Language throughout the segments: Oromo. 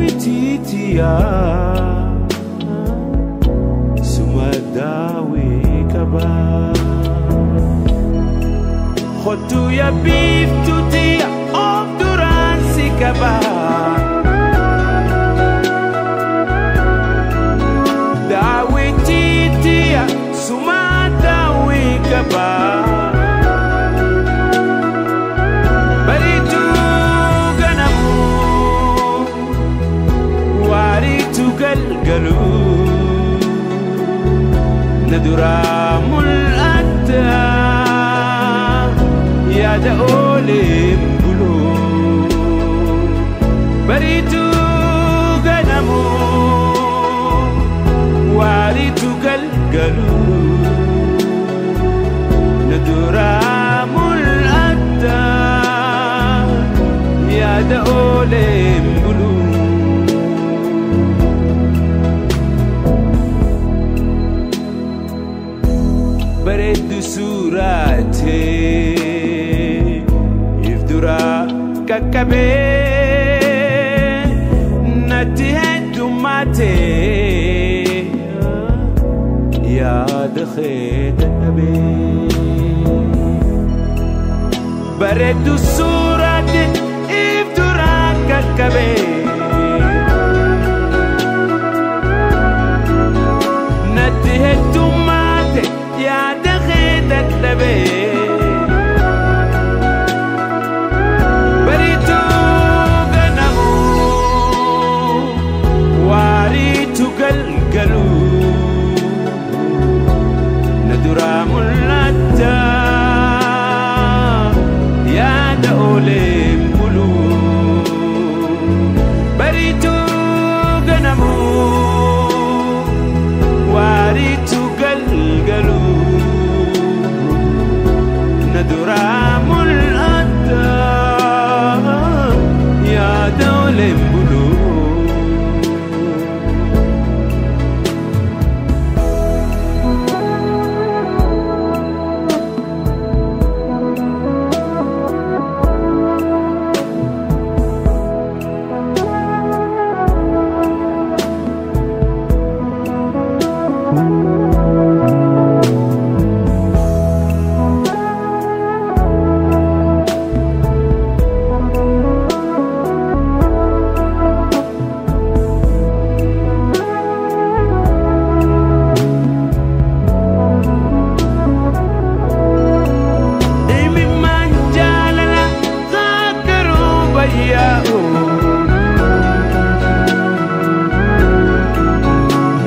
داويتيتيا سما داوي كبا خدتو يا بيفتو تيا أوف دورانسي كبا داويتيتيا سما داوي كبا ندرام الأدى يا دولي مبلو بريتو غنمو واريتو قلقلو ندرام الأدى يا دولي مبلو بريد سوراتي يفدرا ككبي نتهد ماتي يا دخيت النبي بريد سوراتي يفدرا ككبي نتهد ماتي يا دخيت النبي بريتو غنمو واريتو قلقلو ندرام الأدى يا دولي مبلو بريتو غنمو واريتو قلقلو ندرام الأدى يا دولي مبلو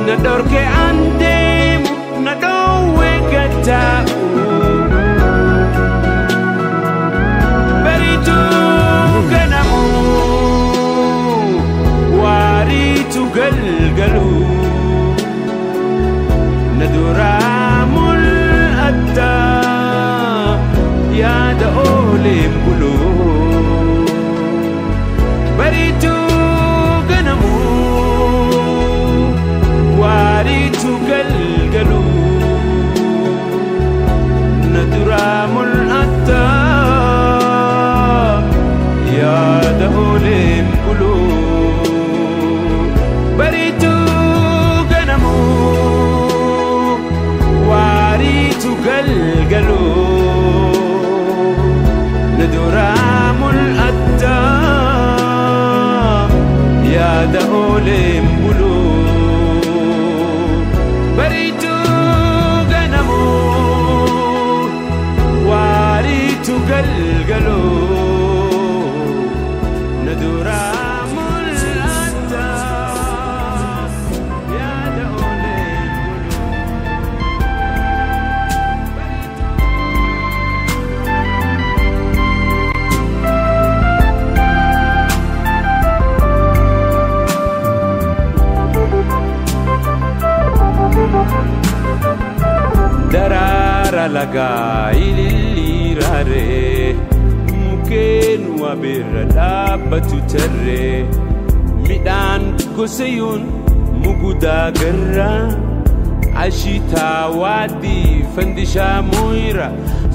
Nadorke andem nadowe gatau beritu ganamu waritu galgalu naduramul adda ya daole mbulu beritu ganamu واريتو قلقلو ندرام الأدى يا دولي مبلو بريتو غنمو واريتو قلقلو ندرام الأدى يا دولي مبلو بريتو غنمو واريتو قلقلو ندرام الأدى يا دولي darara laga ililirare muken wabirra dhabbatu tarre midhaan gosayun muguda garra ashita wadi fandisha muira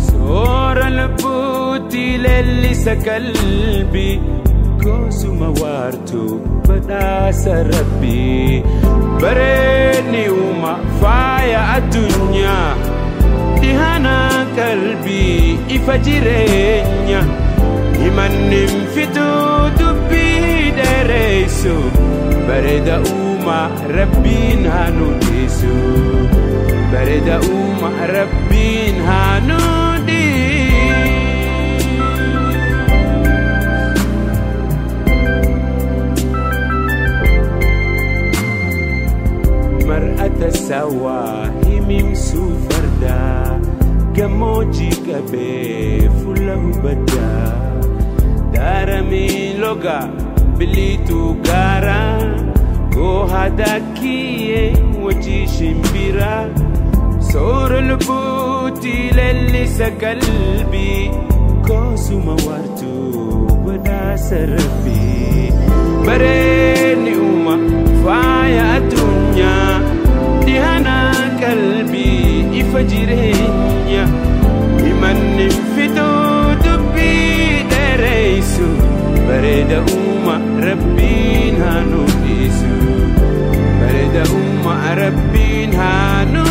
sora labuti lelisa qalbi gosuma wartu badhaasa Rabbii bareedni uuma faaya addunyaa dhihana qalbii ifa jireenya himannin fituu dubbii dheereysu bareeda uuma Rabbiin haa nu dhiisu bareeda uuma Rabbiin haa nu mar'ata sawaa himimsuu fardaa gammoojjii qabee fuula hubaddaa daaramii loga biliituu gaaraa goohadaa kiyyee wajjii shimbiraa soora lubbuutii leellisa qalbii koosuma waartuu badhaasa Rabbii bareedni uuma faaya addunyaa dhihana qalbii ifa jireenya himannin fituu dubbii dheereysu bareeda uuma Rabbiin haa nu dhiisu bareeda uuma Rabbiin haa nu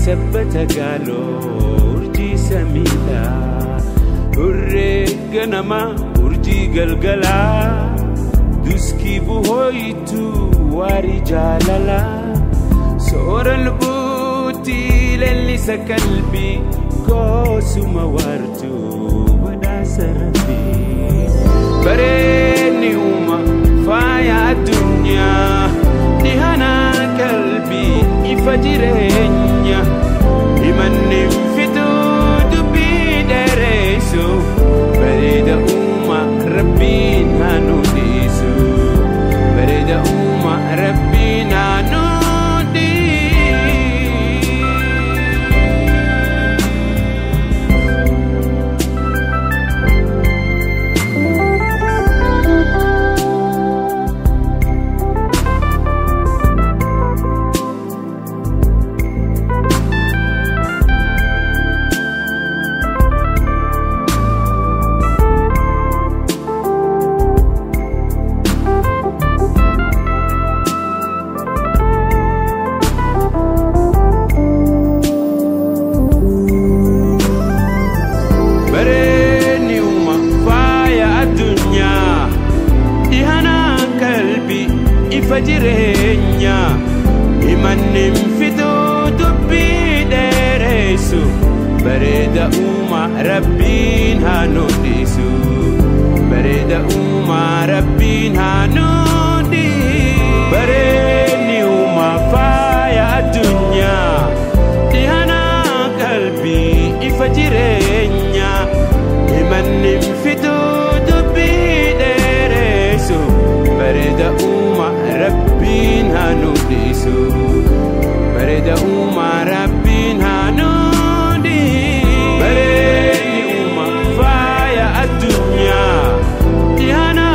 sabbata gaaloo urjii samiidhaa hurree ganama urjii galgalaa duskii buhooyituu waarii jaalalaa soora lubbuutii leellisa qalbii koosuma waartuu badhaasa Rabbii bareedni uuma faaya addunyaa dhihana qalbii ifa jireenya himannin fituu dubbii dheereysu bareeda uuma Rabbiin haa nu dhiisu bareeda uuma Rabbiin haa nu jireenya himannin fituu dubbii dheereysu bareeda uuma Rabbiin haa nu dhiisu bareeda uuma Rabbiin haa nu dhiisu bareedni uuma faaya addunyaa dhihana qalbii ifa jireenya himannin fituu dubbii dheereysu bareeda uuma Rabbiin haa nu dhiisu bareeda uuma Rabbiin haa nu dhiisu bareedni uuma faaya addunyaa dhihana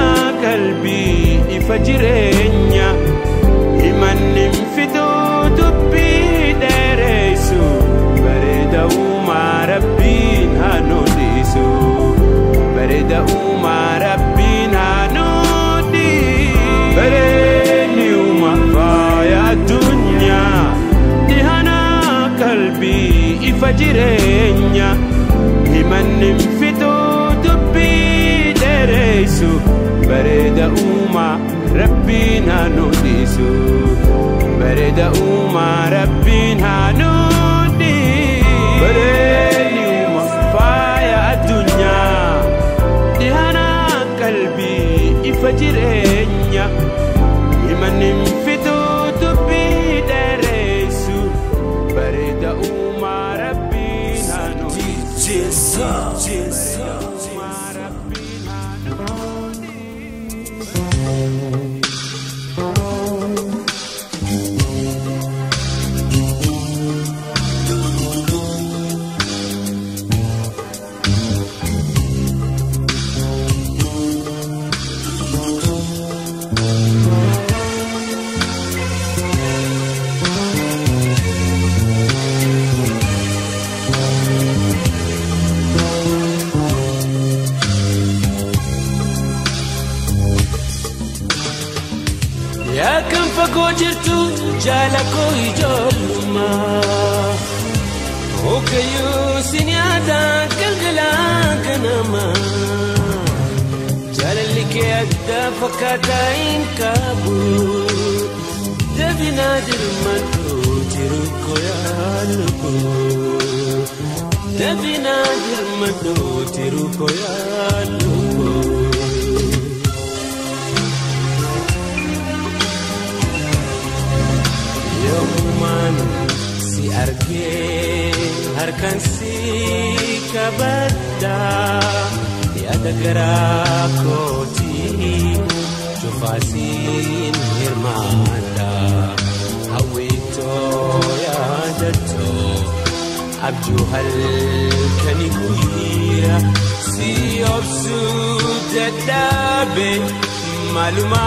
qalbii ifa jireenya himannin fituu dubbii dheereysu bareeda uuma Rabbiin haa nu dhiisu bareeda uuma Rabbiin haa nu bareedni uuma faaya addunyaa dhihana qalbii ifa jireenya himannin fituu dubbii dheereysu bareeda uuma Rabbiin haa nu dhiisu bareeda uuma Rabbiin haa nu dhiisu bareedni uuma faaya addunyaa dhihana qalbii ifa jireenya himannin fituu dubbii dheereysu bareeda uuma Rabbiin haa nu dhiisu يا كم فقو جرتو جالكو يجولما وكيو سنيادا قلقلا كنما جال اللي كيدا فكاتاين كابو دبي نادر مدو تيروكو يا لكو دبي نادر مدو تيروكو يا لكو يومان سي أرجي هركان سي كبدا يا دقراكوتي شوفاسين هرمادا هويتو يا دتو أبجو هالكنيكويرا سي أبسو ددابي معلومة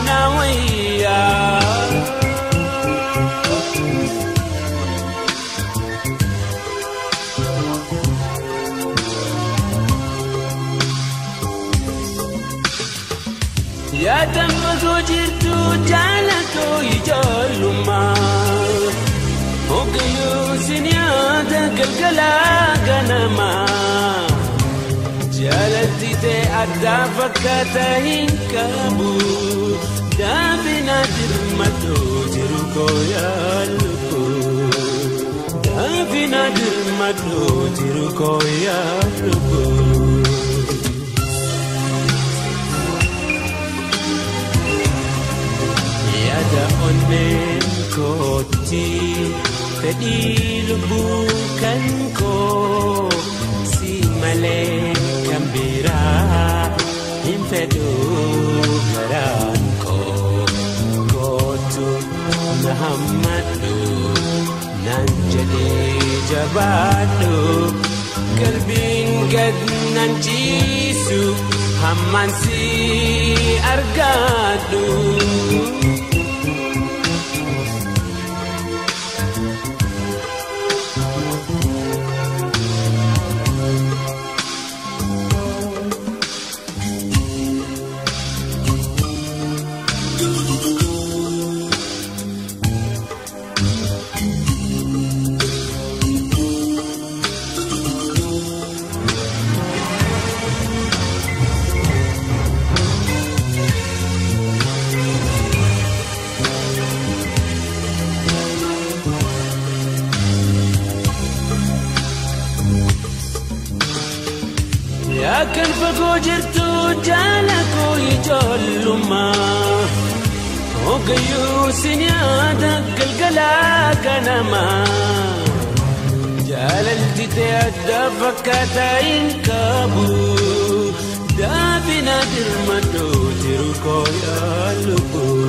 نويا يا دم جرتو جالكو يجولما وقيو سنيادا قلقلا قنما جالتي تي أدى فكاتاين كابو دابنا درمتو تيروكو يا لكو دابنا درمتو تيروكو يا لكو onnen koti tadi lubukan ko si male kambira impedu garan ko kotu Muhammadu nanjadi jabadu kalbin gad nanjisu hamman si argadu يا كن فقو جرتو جالكو يجولما وقيو سنيادا قلقلا قنما جاللتي تيادى فكاتاين كابو دابنا درمتو تيروكو يا لكو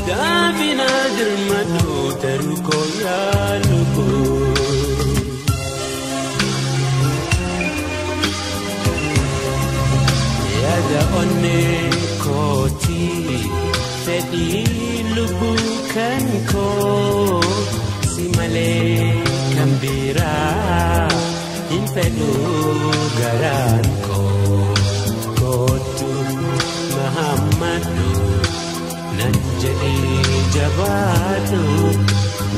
دابنا درمتو تيروكو يا لكو da onne koti tedi lubukan ko si male kambira impedu garan ko kotu Muhammadu nanjadi jabadu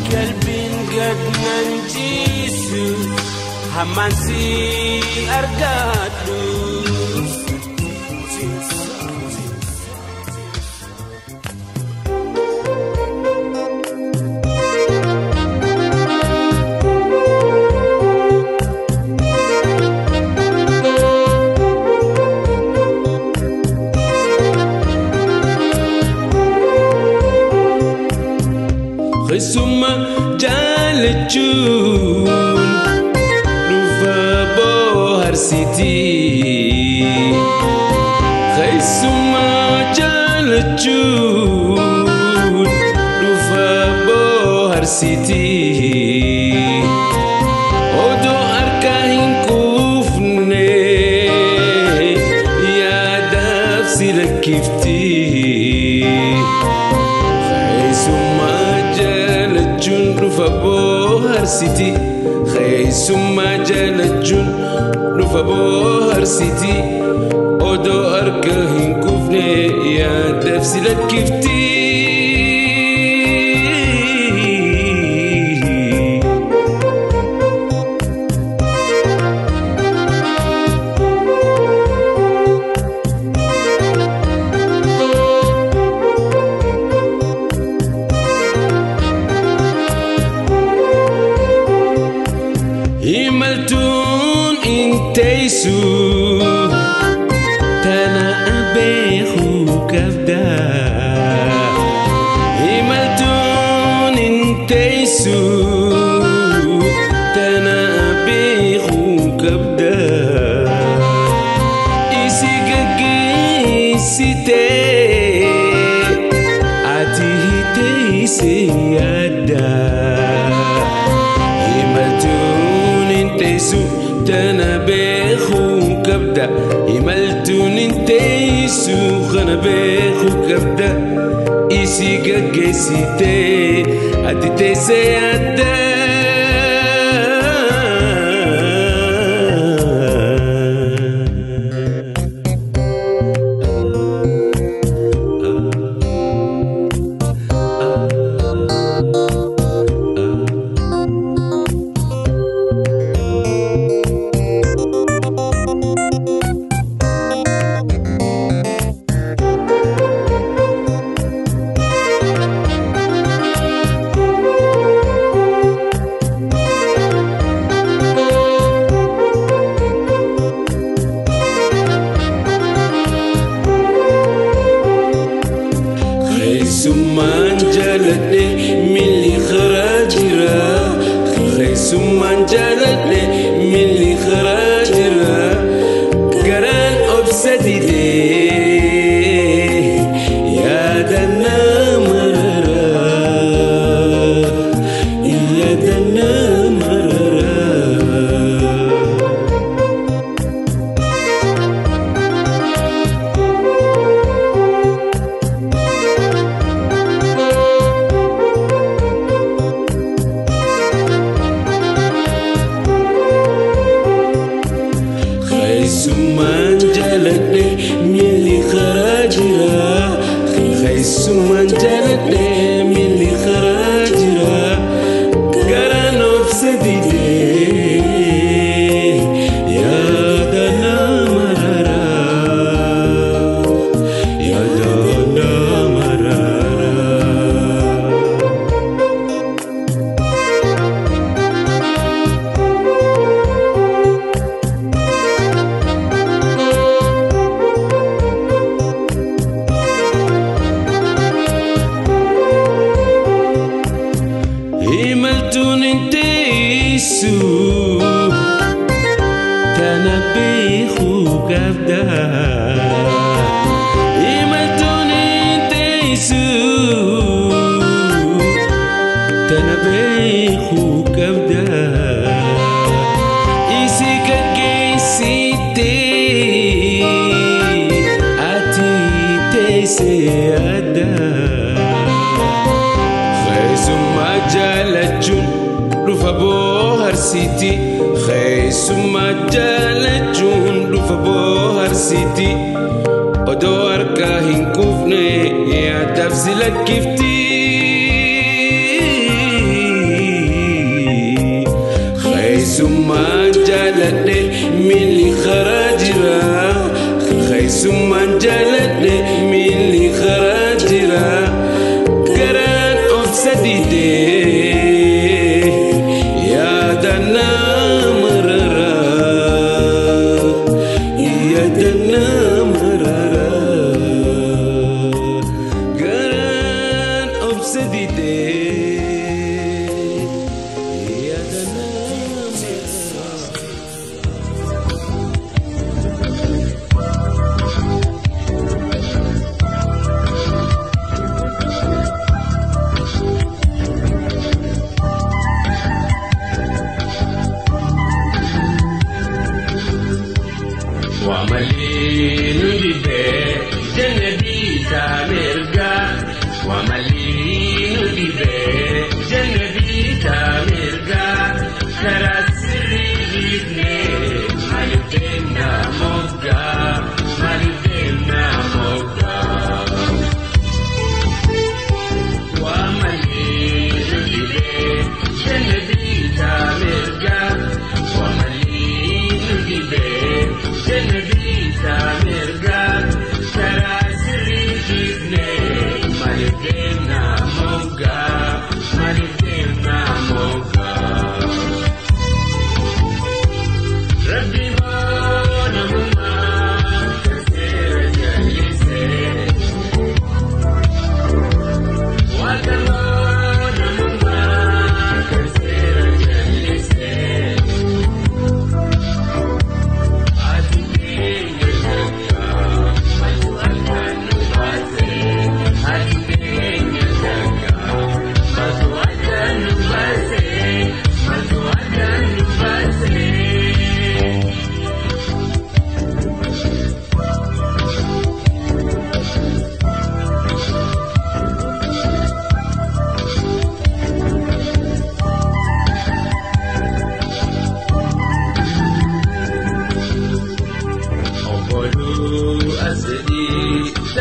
kalbin gad nanjisu hamansi argadu Suma jalechun Rufa bohar siti Suma jalechun Rufa bohar siti Odo arkahin kufne Ya dafsi lakifti Rufa bohar siti Suma jalechun Rufa bohar siti Odo arkahin kufne Ya دفسي لكفتي Imaltun inteisu Tana abehu kabda Imaltun inteisu Tana abehu kabda Isi gagi site Ati hite isi ada تنبيخو كبدا يملتون انتيسو خنبيخو كبدا إيسي قاقسيتي أدتي سيادا Suman jalade mili kharajira Suman jalade mili kharajira Garan obsedide Yadana marara Yadana marara Suman jalade mili kharajira Suman jalade mili kharajira Garan obsedide Yadana marara Yadana marara Imaltun inteisu Tanabihu kabda Imaltun inteisu Tanabihu kabda Isi kagisite Ati teise ada Summa jalajun Rufabo harsiti Summa jalajun Rufabo harsiti Odo arka hinkufne Ya tafsi lakifti Summa jalade Mili kharajira Summa jalade Mili kharajira Sadide Yadana marara Yadana marara Garan of Sadide Yadana وعملين لبي جنبي تامرقا وعملين لبي جنبي تامرقا كراس ريبني مالدنا موقع مالدنا موقع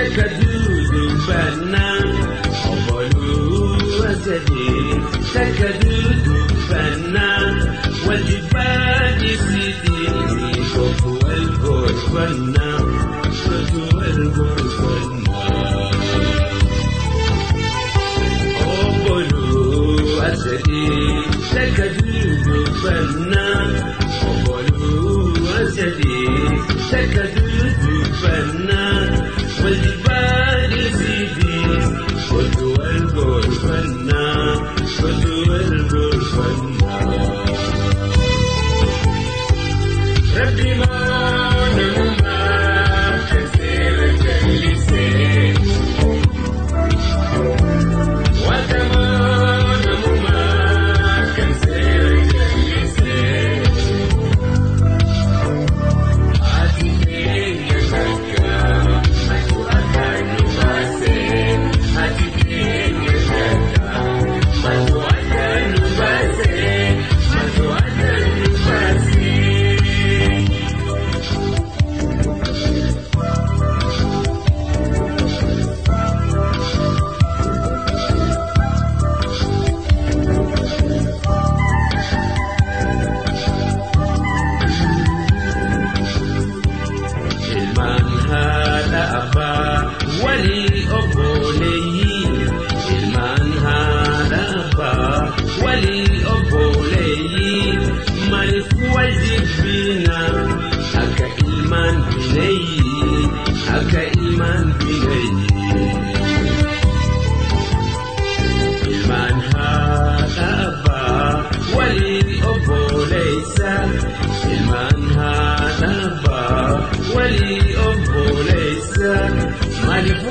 تكدود فنا أبلو أسدي تكدود فنا والجبال سيدي صوت والبور فنا صوت والبور فنا أبلو أسدي تكدود فنا أبلو أسدي تكدود فنا والجبال سيدي صوت والبور فنا صوت والبور فنا ربي ما نما كثير جلسي وتما نما كثير جلسي هاتفين يزكى ما تؤكد نباسي هاتفين يزكى ما تؤكد نباسي ما تؤكد نباسي ولي أبولي المن هذا با ولي أبولي ملك وجبنا أكا إيمان بني أكا إيمان بني المن هذا با ولي أبوليسا المن هذا با ولي أبوليسا مالك